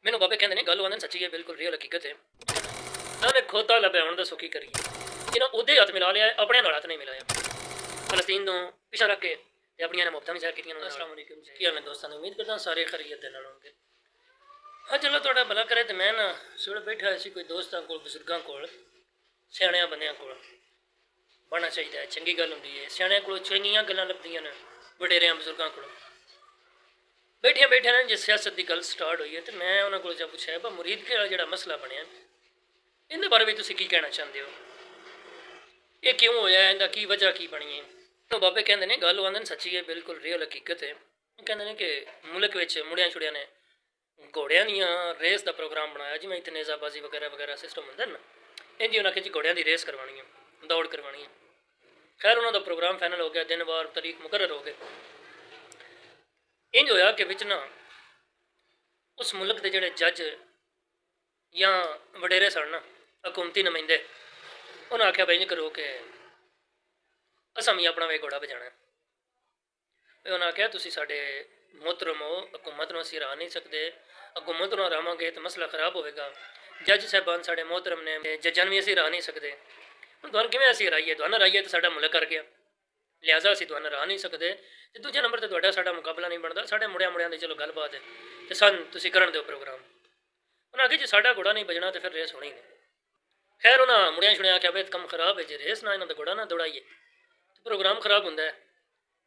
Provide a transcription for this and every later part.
ਮੈਨੂੰ ਬਾਬੇ ਕਹਿੰਦੇ ਨੇ ਗੱਲ ਆਂਦੇ ਸੱਚੀ ਹੈ, ਬਿਲਕੁਲ ਰੀਅਲ ਹਕੀਕਤ ਹੈ। ਉਹਨੇ ਖੋਤਾ ਲੱਭਿਆ, ਹੁਣ ਦੱਸੋ ਕੀ ਕਰੀਏ। ਇਹਨਾਂ ਉਹਦੇ ਹੱਥ ਮਿਲਾ ਲਿਆ, ਆਪਣੇ ਨਾਲ ਹੱਥ ਨਹੀਂ ਮਿਲਾਇਆ। ਫਲਸਤੀਨ ਤੋਂ ਪਿੱਛਾ ਰੱਖ ਕੇ ਤੇ ਆਪਣੀਆਂ ਨੇ ਮੁਹੱਬਤਾਂ ਵੀ ਜ਼ਾਹਿਰ ਕੀਤੀਆਂ। अस्सलाम वालेकुम जी, ਕੀ ਹਾਲ ਨੇ ਦੋਸਤਾਂ ਨੂੰ, ਉਮੀਦ ਕਰਦਾ ਸਾਰੇ ਖੈਰੀਅਤ ਦੇ ਨਾਲ ਹੋਣਗੇ। ਹਾਂ ਚਲੋ ਤੁਹਾਡਾ ਭਲਾ ਕਰੇ। ਤੇ ਮੈਂ ਨਾ ਸਵੇਰੇ ਬੈਠਾ ਸੀ ਕੋਈ ਦੋਸਤਾਂ ਕੋਲ, ਬਜ਼ੁਰਗਾਂ ਕੋਲ, ਸਿਆਣਿਆਂ ਬੰਦਿਆਂ ਕੋਲ ਬਣਨਾ ਚਾਹੀਦਾ ਹੈ, ਚੰਗੀ ਗੱਲ ਹੁੰਦੀ ਹੈ। ਸਿਆਣਿਆਂ ਕੋਲੋਂ ਚੰਗੀਆਂ ਗੱਲਾਂ ਲੱਭਦੀਆਂ ਨੇ, ਵਡੇਰਿਆਂ ਬਜ਼ੁਰਗਾਂ ਕੋਲੋਂ। ਬੈਠਿਆਂ ਬੈਠਿਆਂ ਨੇ ਜੇ ਸਿਆਸਤ ਦੀ ਗੱਲ ਸਟਾਰਟ ਹੋਈ ਹੈ ਤੇ ਮੈਂ ਉਹਨਾਂ ਕੋਲ ਜਾ ਪੁੱਛਿਆ ਬਾ ਮੁਰੀਦ ਕੇ ਵਾਲਾ ਜਿਹੜਾ ਮਸਲਾ ਬਣਿਆ ਇਹਦੇ ਬਾਰੇ ਵੀ ਤੁਸੀਂ ਕੀ ਕਹਿਣਾ ਚਾਹੁੰਦੇ ਹੋ, ਇਹ ਕਿਉਂ ਹੋਇਆ, ਇਹਦਾ ਕੀ ਵਜ੍ਹਾ ਕੀ ਬਣੀ ਹੈ। ਤਾਂ ਬਾਬੇ ਕਹਿੰਦੇ ਨੇ ਗੱਲ ਆਂਦੇ ਸੱਚੀ ਹੈ, ਬਿਲਕੁਲ ਰੀਅਲ ਹਕੀਕਤ ਹੈ। ਕਹਿੰਦੇ ਨੇ ਕਿ ਮੁਲਕ ਵਿੱਚ ਮੁੰਡਿਆਂ ਛੁੜਿਆਂ ਨੇ ਘੋੜਿਆਂ ਦੀਆਂ ਰੇਸ ਦਾ ਪ੍ਰੋਗਰਾਮ ਬਣਾਇਆ, ਜਿਵੇਂ ਇੱਥੇ ਨੇਜ਼ਾਬਾਜ਼ੀ ਵਗੈਰਾ ਵਗੈਰਾ ਸਿਸਟਮ ਹੁੰਦਾ ਨਾ, ਇੰਝ ਉਹਨਾਂ ਕਿ ਘੋੜਿਆਂ ਦੀ ਰੇਸ ਕਰਵਾਉਣੀ ਹੈ, ਦੌੜ ਕਰਵਾਉਣੀ ਹੈ। ਖੈਰ ਉਹਨਾਂ ਦਾ ਪ੍ਰੋਗਰਾਮ ਫਾਈਨਲ ਹੋ ਗਿਆ, ਦਿਨ ਵਾਰ ਤਾਰੀਖ ਮੁਕਰਰ ਹੋ ਗਏ। ਇੰਝ ਹੋਇਆ ਕਿ ਵਿੱਚ ਨਾ ਉਸ ਮੁਲਕ ਦੇ ਜਿਹੜੇ ਜੱਜ ਜਾਂ ਵਡੇਰੇ ਸਨ ਨਾ, ਹਕੂਮਤੀ ਨੁਮਾਇੰਦੇ, ਉਹਨਾਂ ਆਖਿਆ ਬਈ ਇੰਝ ਕਰੋ ਕਿ ਅਸਾਂ ਵੀ ਆਪਣਾ ਵੇ ਘੋੜਾ ਵਜਾਣਾ। ਉਹਨਾਂ ਆਖਿਆ ਤੁਸੀਂ ਸਾਡੇ ਮੁਹਤਰਮ ਹੋ, ਹਕੂਮਤ ਨੂੰ ਅਸੀਂ ਹਰਾ ਨਹੀਂ ਸਕਦੇ, ਹਕੂਮਤ ਨੂੰ ਹਰਾਵਾਂਗੇ ਤਾਂ ਮਸਲਾ ਖਰਾਬ ਹੋਵੇਗਾ। ਜੱਜ ਸਾਹਿਬਾਨ ਸਾਡੇ ਮੁਹਤਰਮ ਨੇ, ਜੱਜਾਂ ਨੂੰ ਵੀ ਅਸੀਂ ਹਰਾ ਨਹੀਂ ਸਕਦੇ। ਹੁਣ ਤੁਹਾਨੂੰ ਕਿਵੇਂ ਅਸੀਂ ਹਰਾਈਏ, ਤੁਹਾਨੂੰ ਹਰਾਈਏ ਤਾਂ ਸਾਡਾ ਮੁਲਕ ਕਰ ਗਿਆ, ਲਿਹਾਜ਼ਾ ਅਸੀਂ ਤੁਹਾਨੂੰ ਹਰਾ ਨਹੀਂ ਸਕਦੇ। ਅਤੇ ਦੂਜੇ ਨੰਬਰ 'ਤੇ ਤੁਹਾਡਾ ਸਾਡਾ ਮੁਕਾਬਲਾ ਨਹੀਂ ਬਣਦਾ, ਸਾਡੇ ਮੁੰਡਿਆਂ ਦੀ ਚਲੋ ਗੱਲਬਾਤ ਹੈ ਅਤੇ ਸਾਨੂੰ ਤੁਸੀਂ ਕਰਨ ਦਿਓ ਪ੍ਰੋਗਰਾਮ। ਉਹਨਾਂ ਆਖਿਆ ਜੇ ਸਾਡਾ ਘੋੜਾ ਨਹੀਂ ਵੱਜਣਾ ਤਾਂ ਫਿਰ ਰੇਸ ਹੋਣੀ ਨਹੀਂ। ਖੈਰ ਉਹਨਾਂ ਮੁੰਡਿਆਂ ਛੁੜਿਆਂ ਆਖਿਆ ਬਈ ਕੰਮ ਖਰਾਬ ਹੈ, ਜੇ ਰੇਸ ਨਾ ਇਹਨਾਂ ਦਾ ਘੋੜਾ ਨਾ ਦੌੜਾਈਏ ਤਾਂ ਪ੍ਰੋਗਰਾਮ ਖਰਾਬ ਹੁੰਦਾ ਹੈ।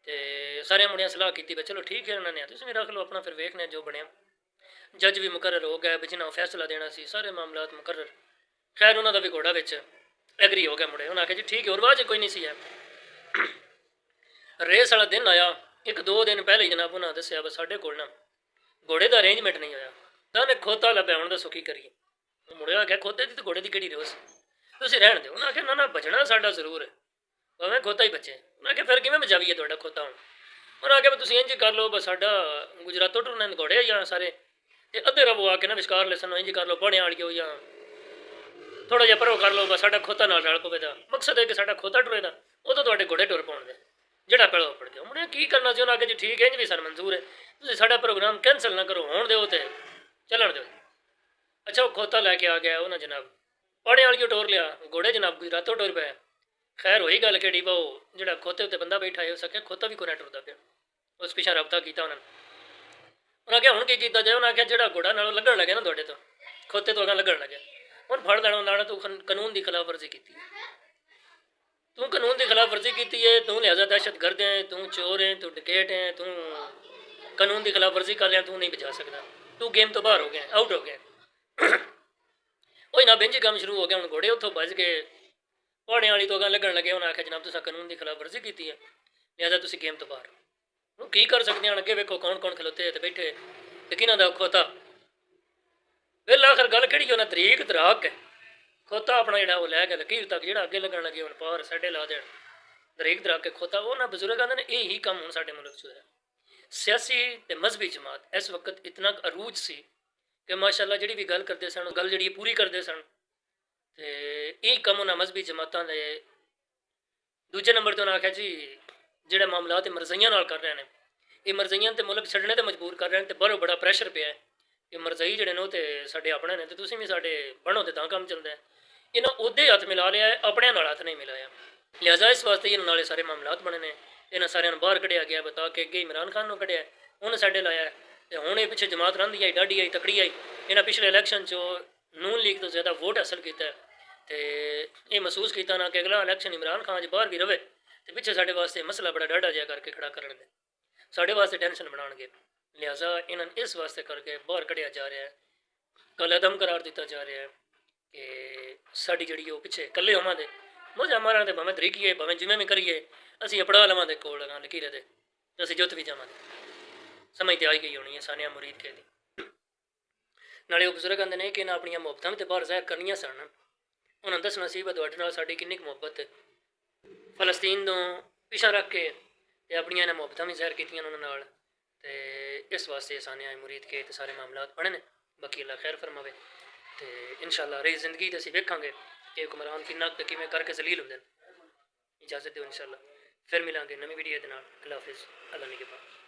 ਅਤੇ ਸਾਰਿਆਂ ਮੁੰਡਿਆਂ ਸਲਾਹ ਕੀਤੀ ਵੀ ਚਲੋ ਠੀਕ ਹੈ, ਉਹਨਾਂ ਨੇ ਤੁਸੀਂ ਵੀ ਰੱਖ ਲਓ ਆਪਣਾ, ਫਿਰ ਵੇਖਦੇ ਜੋ ਬਣਿਆ। ਜੱਜ ਵੀ ਮੁਕਰਰ ਹੋ ਗਿਆ, ਜਿਨ੍ਹਾਂ ਫੈਸਲਾ ਦੇਣਾ ਸੀ, ਸਾਰੇ ਮਾਮਲਾਤ ਮੁਕਰਰ। ਖੈਰ ਉਹਨਾਂ ਦਾ ਵੀ ਘੋੜਾ ਵਿੱਚ ਐਗਰੀ ਹੋ ਗਿਆ ਮੁੰਡੇ। ਉਹਨਾਂ ਆਖਿਆ ਜੀ ਠੀਕ ਹੈ, ਹੋਰ ਬਾਅਦ 'ਚ ਕੋਈ ਨਹੀਂ ਸੀ ਹੈ। ਰੇਸ ਵਾਲਾ ਦਿਨ ਆਇਆ, 1-2 ਦਿਨ ਪਹਿਲੇ ਹੀ ਜਨਾਬ ਉਹਨਾਂ ਦੱਸਿਆ ਬਸ ਸਾਡੇ ਕੋਲ ਨਾ ਘੋੜੇ ਦਾ ਅਰੇਂਜਮੈਂਟ ਨਹੀਂ ਹੋਇਆ। ਤਾਂ ਉਹਨੇ ਖੋਤਾ ਲੱਭਿਆ, ਹੁਣ ਦੱਸੋ ਕੀ ਕਰੀਏ। ਮੁੰਡਿਆਂ ਆਖਿਆ ਖੋਤੇ ਦੀ ਤਾਂ ਘੋੜੇ ਦੀ ਕਿਹੜੀ ਰੋਸ, ਤੁਸੀਂ ਰਹਿਣ ਦਿਓ। ਉਹਨਾਂ ਆਖਿਆ ਨਾ ਬਚਣਾ ਸਾਡਾ ਜ਼ਰੂਰ ਹੈ, ਭਾਵੇਂ ਖੋਤਾ ਹੀ ਬੱਚੇ। ਉਹਨਾਂ ਆਖਿਆ ਫਿਰ ਕਿਵੇਂ ਬਚਾਵੀਏ ਤੁਹਾਡਾ ਖੋਤਾ ਹੁਣ। ਉਹਨਾਂ ਆਖਿਆ ਤੁਸੀਂ ਇੰਝ ਕਰ ਲਓ ਬਸ ਸਾਡਾ ਗੁਜਰਾਤੋਂ ਟੁਰਨੇ ਘੋੜੇ ਜਾਂ ਸਾਰੇ, ਅਤੇ ਅੱਧੇ ਰਵੋ ਆ ਕੇ ਨਾ ਵਿਚਕਾਰ ਲੈਸਨ ਇੰਝ ਕਰ ਲਓ, ਪਾਣੀ ਵਾਲੀਓ ਜਾਂ ਥੋੜ੍ਹਾ ਜਿਹਾ ਪਰੋ ਕਰ ਲਓ, ਬਸ ਸਾਡਾ ਖੋਤਾ ਨਾਲ ਰਲ ਪਵੇ। ਦਾ ਮਕਸਦ ਹੈ ਕਿ ਸਾਡਾ ਖੋਤਾ ਟੁਰੇ ਦਾ, ਉਦੋਂ ਤੁਹਾਡੇ ਘੋੜੇ ਟੁਰ ਪਾਉਣ ਦੇ, ਜਿਹੜਾ ਪਹਿਲਾਂ ਪੜ ਗਿਆ। ਮੁੰਡੇ ਕੀ ਕਰਨਾ ਸੀ। ਉਹਨਾਂ ਅੱਗੇ ਜੀ ਠੀਕ ਹੈ, ਇੰਝ ਵੀ ਸਾਨੂੰ ਮਨਜ਼ੂਰ ਹੈ, ਤੁਸੀਂ ਸਾਡਾ ਪ੍ਰੋਗਰਾਮ ਕੈਂਸਲ ਨਾ ਕਰੋ, ਹੋਣ ਦਿਓ ਅਤੇ ਚੱਲਣ ਦਿਓ। ਅੱਛਾ ਉਹ ਖੋਤਾ ਲੈ ਕੇ ਆ ਗਿਆ, ਉਹਨਾਂ ਜਨਾਬ ਪਾਣੀ ਵਾਲੀਓ ਟੋਰ ਲਿਆ, ਘੋੜੇ ਜਨਾਬ ਗੁਜਰਾਤੋਂ ਟੁਰ ਪਿਆ। ਖੈਰ ਹੋਈ ਗੱਲ ਕਿਹੜੀ ਵਾ, ਉਹ ਜਿਹੜਾ ਖੋਤੇ ਉੱਤੇ ਬੰਦਾ ਬੈਠਾ ਹੈ, ਹੋ ਸਕਿਆ ਖੋਤਾ ਵੀ ਕੋਈ ਨਾ ਟੁਰਦਾ ਪਿਆ। ਉਸ ਪਿੱਛਾ ਰਬਤਾ ਕੀਤਾ ਉਹਨਾਂ ਨੇ। ਉਹਨਾਂ ਕਿਹਾ ਹੁਣ ਕੀ ਕੀਤਾ ਜਾਏ। ਉਹਨਾਂ ਆਖਿਆ ਜਿਹੜਾ ਘੋੜਾ ਨਾਲੋਂ ਲੱਗਣ ਲੱਗਿਆ ਨਾ ਤੁਹਾਡੇ ਤੋਂ, ਖੋਤੇ ਤੋਂ ਅੱਗੇ ਲੱਗਣ ਲੱਗਿਆ, ਹੁਣ ਫੜ ਲੈਣਾ ਲਾਣਾ, ਤੂੰ ਕਾਨੂੰਨ ਦੀ ਖਿਲਾਫ ਵਰਜ਼ੀ ਕੀਤੀ, ਤੂੰ ਕਾਨੂੰਨ ਦੀ ਖਿਲਾਫ ਵਰਜ਼ੀ ਕੀਤੀ ਹੈ, ਤੂੰ ਲਿਹਾਜ਼ਾ ਦਹਿਸ਼ਤਗਰਦ ਹੈ, ਤੂੰ ਚੋਰ ਹੈ, ਤੂੰ ਡਕੈਟ ਹੈ, ਤੂੰ ਕਾਨੂੰਨ ਦੀ ਖਿਲਾਫ ਵਰਜ਼ੀ ਕਰ ਲਿਆ, ਤੂੰ ਨਹੀਂ ਬਚਾ ਸਕਦਾ, ਤੂੰ ਗੇਮ ਤੋਂ ਬਾਹਰ ਹੋ ਗਿਆ, ਆਊਟ ਹੋ ਗਿਆ। ਉਹ ਨਾ ਬਿੰਜ ਕੰਮ ਸ਼ੁਰੂ ਹੋ ਗਿਆ। ਹੁਣ ਘੋੜੇ ਉੱਥੋਂ ਭੱਜ ਕੇ ਪਹਾੜਿਆਂ ਵਾਲੀ ਤੋਂ ਅੱਗੇ ਲੱਗਣ ਲੱਗੇ। ਉਹਨਾਂ ਆਖਿਆ ਜਨਾਬ ਤੁਸੀਂ ਕਾਨੂੰਨ ਦੀ ਖਿਲਾਫ ਵਰਜ਼ੀ ਕੀਤੀ ਹੈ, ਲਿਹਾਜ਼ਾ ਤੁਸੀਂ ਗੇਮ ਤੋਂ ਬਾਹਰ। ਹੁਣ ਕੀ ਕਰ ਸਕਦੇ ਹਾਂ, ਅੱਗੇ ਵੇਖੋ ਕੌਣ ਕੌਣ ਖਲੋਤੇ ਅਤੇ ਬੈਠੇ ਅਤੇ ਕਿਹਨਾਂ ਦਾ ਖੋਤਾ। ਫਿਰ ਆਖਰ ਗੱਲ ਕਿਹੜੀ, ਉਹਨਾਂ ਤਰੀਕ ਤਰਾਕ ਹੈ, ਖੋਤਾ ਆਪਣਾ ਜਿਹੜਾ ਉਹ ਲੈ ਗਿਆ ਲਕੀਰ ਤੱਕ, ਜਿਹੜਾ ਅੱਗੇ ਲੱਗਣ ਲੱਗੇ ਹੁਣ ਪਾਰ ਸਾਡੇ ਲਾ ਦੇਣ, ਤਰੀਕ ਤਰਾਕ ਕੇ ਖੋਤਾ। ਉਹਨਾਂ ਬਜ਼ੁਰਗ ਆਉਂਦੇ ਨੇ ਇਹੀ ਕੰਮ ਹੁਣ ਸਾਡੇ ਮੁਲਕ 'ਚ ਹੋਇਆ। ਸਿਆਸੀ ਅਤੇ ਮਜ਼ਹਬੀ ਜਮਾਤ ਇਸ ਵਕਤ ਇਤਨਾ ਅਰੂਜ ਸੀ ਕਿ ਮਾਸ਼ਾਅੱਲਾ ਜਿਹੜੀ ਵੀ ਗੱਲ ਕਰਦੇ ਸਨ, ਗੱਲ ਜਿਹੜੀ ਪੂਰੀ ਕਰਦੇ ਸਨ। ਅਤੇ ਇਹ ਕੰਮ ਉਹਨਾਂ ਮਜ਼ਹਬੀ ਜਮਾਤਾਂ ਦੇ। ਦੂਜੇ ਨੰਬਰ 'ਤੇ ਉਹਨਾਂ ਆਖਿਆ ਜੀ ਜਿਹੜੇ ਮਾਮਲਾਤ ਇਹ ਮਰਜ਼ਈਆਂ ਨਾਲ ਕਰ ਰਹੇ ਨੇ, ਇਹ ਮਰਜ਼ਈਆਂ ਤੇ ਮੁਲਕ ਛੱਡਣੇ 'ਤੇ ਮਜਬੂਰ ਕਰ ਰਹੇ ਨੇ, ਅਤੇ ਬਾਹਰੋਂ ਬੜਾ ਪ੍ਰੈਸ਼ਰ ਪਿਆ ਕਿ ਮਰਜ਼ਈ ਜਿਹੜੇ ਨੇ ਉਹ ਤਾਂ ਸਾਡੇ ਆਪਣੇ ਨੇ, ਅਤੇ ਤੁਸੀਂ ਵੀ ਸਾਡੇ ਬਣੋ ਅਤੇ ਤਾਂ ਕੰਮ ਚੱਲਦਾ ਹੈ। ਇਹਨਾਂ ਉਹਦੇ ਹੱਥ ਮਿਲਾ ਲਿਆ, ਆਪਣਿਆਂ ਨਾਲ ਹੱਥ ਨਹੀਂ ਮਿਲਾਇਆ। ਲਿਹਾਜ਼ਾ ਇਸ ਵਾਸਤੇ ਇਹਨਾਂ ਨਾਲੇ ਸਾਰੇ ਮਾਮਲਾਤ ਬਣੇ ਨੇ। ਇਹਨਾਂ ਸਾਰਿਆਂ ਨੂੰ ਬਾਹਰ ਕੱਢਿਆ ਗਿਆ, ਬਤਾ ਕੇ ਅੱਗੇ ਇਮਰਾਨ ਖਾਨ ਨੂੰ ਕੱਢਿਆ, ਉਹਨੇ ਸਾਡੇ ਲਾਇਆ। ਅਤੇ ਹੁਣ ਇਹ ਪਿੱਛੇ ਜਮਾਤ ਰਹਿੰਦੀ ਆਈ, ਡਾਢੀ ਆਈ, ਤਕੜੀ ਆਈ। ਇਹਨਾਂ ਪਿਛਲੇ ਇਲੈਕਸ਼ਨ 'ਚ ਨੂਨ ਲੀਗ ਤੋਂ ਜ਼ਿਆਦਾ ਵੋਟ ਹਾਸਲ ਕੀਤਾ, ਅਤੇ ਇਹ ਮਹਿਸੂਸ ਕੀਤਾ ਨਾ ਕਿ ਅਗਲਾ ਇਲੈਕਸ਼ਨ ਇਮਰਾਨ ਖਾਨ 'ਚ ਬਾਹਰ ਵੀ ਰਵੇ ਅਤੇ ਪਿੱਛੇ ਸਾਡੇ ਵਾਸਤੇ ਮਸਲਾ ਬੜਾ ਡਾਢਾ ਜਿਹਾ ਕਰਕੇ ਖੜਾ ਕਰਨਗੇ, ਸਾਡੇ ਵਾਸਤੇ ਟੈਨਸ਼ਨ ਬਣਾਉਣਗੇ। ਲਿਹਾਜ਼ਾ ਇਹਨਾਂ ਨੂੰ ਇਸ ਵਾਸਤੇ ਕਰਕੇ ਬਾਹਰ ਕੱਢਿਆ ਜਾ ਰਿਹਾ ਹੈ, ਕਲਅਦਮ ਕਰਾਰ ਦਿੱਤਾ ਜਾ ਰਿਹਾ ਹੈ ਕਿ ਸਾਡੀ ਜਿਹੜੀ ਉਹ ਪਿੱਛੇ ਇਕੱਲੇ ਹੋਵਾਂਗੇ, ਮੋਝਾ ਮਾਰਾਂ ਅਤੇ ਭਾਵੇਂ ਤਰੀਕੀਏ, ਭਾਵੇਂ ਜਿਵੇਂ ਵੀ ਕਰੀਏ, ਅਸੀਂ ਅਪੜਾ ਲਵਾਂਗੇ ਕੋਲ ਲਗਾ ਲਕੀਰੇ ਦੇ, ਅਤੇ ਅਸੀਂ ਜੁੱਤ ਵੀ ਜਾਵਾਂਗੇ। ਸਮਝ ਤੇ ਆਈ ਗਈ ਹੋਣੀ ਹੈ ਸਾਨੀਆ ਮੁਰੀਦ ਕੇ ਦੀ। ਨਾਲੇ ਉਹ ਬਜ਼ੁਰਗ ਕਹਿੰਦੇ ਨੇ ਕਿ ਇਹਨਾਂ ਆਪਣੀਆਂ ਮੁਹੱਬਤਾਂ ਵੀ ਤਾਂ ਬਾਹਰ ਜ਼ਾਹਿਰ ਕਰਨੀਆਂ ਸਨ। ਉਹਨਾਂ ਨੂੰ ਦੱਸਣਾ ਸੀ ਤੁਹਾਡੇ ਨਾਲ ਸਾਡੀ ਕਿੰਨੀ ਕੁ ਮੁਹੱਬਤ ਹੈ। ਫਲਸਤੀਨ ਤੋਂ ਪਿੱਛਾ ਰੱਖ ਕੇ ਅਤੇ ਆਪਣੀਆਂ ਇਹਨਾਂ ਮੁਹੱਬਤਾਂ ਵੀ ਜ਼ਾਹਿਰ ਕੀਤੀਆਂ ਉਹਨਾਂ ਨਾਲ, ਅਤੇ ਇਸ ਵਾਸਤੇ ਸਾਨੀਆ ਮੁਰੀਦ ਕੇ ਅਤੇ ਸਾਰੇ ਮਾਮਲਾਤ ਬਣੇ ਨੇ। ਬਾਕੀ ਅੱਲਾ ਖੈਰ ਫਰਮਾਵੇ, ਅਤੇ ਇਨਸ਼ਾਅੱਲਾ ਰਹੀ ਜ਼ਿੰਦਗੀ 'ਤੇ ਅਸੀਂ ਵੇਖਾਂਗੇ ਕਿ ਹੁਕਮਰਾਨ ਕਿੰਨਾ ਕੁ ਕਿਵੇਂ ਕਰਕੇ ਜ਼ਲੀਲ ਹੁੰਦੇ ਨੇ। ਇਜਾਜ਼ਤ ਦਿਓ, ਇਨਸ਼ਾਅੱਲਾ ਫਿਰ ਮਿਲਾਂਗੇ ਨਵੀਂ ਵੀਡੀਓ ਦੇ ਨਾਲ। ਅੱਲਾ ਹਾਫਿਜ਼, ਅੱਲਾ ਨਿਗਹਿਬਾਨ।